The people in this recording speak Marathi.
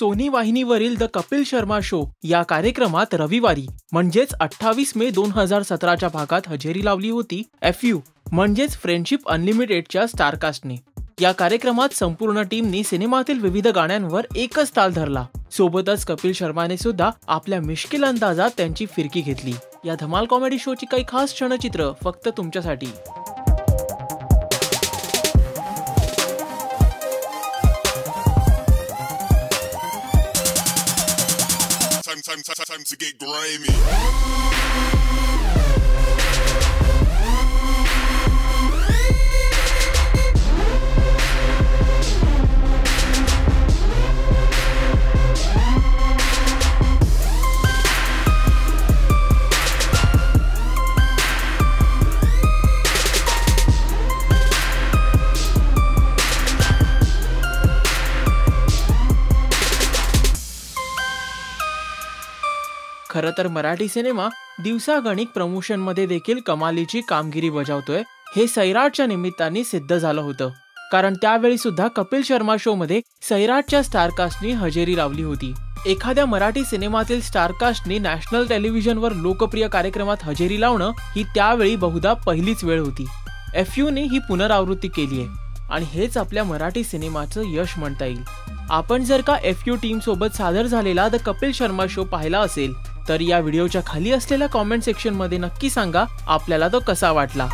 सोनी वाहिनीवरील द कपिल शर्मा शो या कार्यक्रमात रविवारी म्हणजेच 28 मे 2017च्या भागात हजेरी लावली होती FU म्हणजेच फ्रेंडशिप अनलिमिटेडच्या स्टारकास्टने। या कार्यक्रमात संपूर्ण टीमनी सिनेमातील विविध गाण्यांवर एकच ताल धरला। सोबतच कपिल शर्माने सुद्धा आपल्या मिश्किल अंदाजात त्यांची फिरकी घेतली। या धमाल कॉमेडी शोची काही खास क्षणचित्र फक्त तुमच्यासाठी। Time to get grimy. खरं तर मराठी सिनेमा दिवसागणिक प्रमोशन मध्ये देखील कमालीची कामगिरी बजावतोय हे सैराटच्या निमित्ताने सिद्ध झालं होतं। कारण त्यावेळी सुद्धा कपिल शर्मा शो मध्ये सैराटच्या स्टारकास्टनी हजेरी लावली होती। एखाद्या मराठी सिनेमातील स्टारकास्टनी नॅशनल टेलिव्हिजनवर लोकप्रिय कार्यक्रमात हजेरी लावणं ही त्यावेळी बहुधा पहिलीच वेळ होती। FU ने ही पुनरावृत्ती केली आहे आणि हेच आपल्या मराठी सिनेमाचं यश म्हणता येईल। आपण जर का FU टीम सोबत सादर झालेला द कपिल शर्मा शो पाहिला असेल तर या व्हिडिओच्या खाली असलेल्या कमेंट सेक्शन मध्ये नक्की सांगा आपल्याला तो कसा वाटला।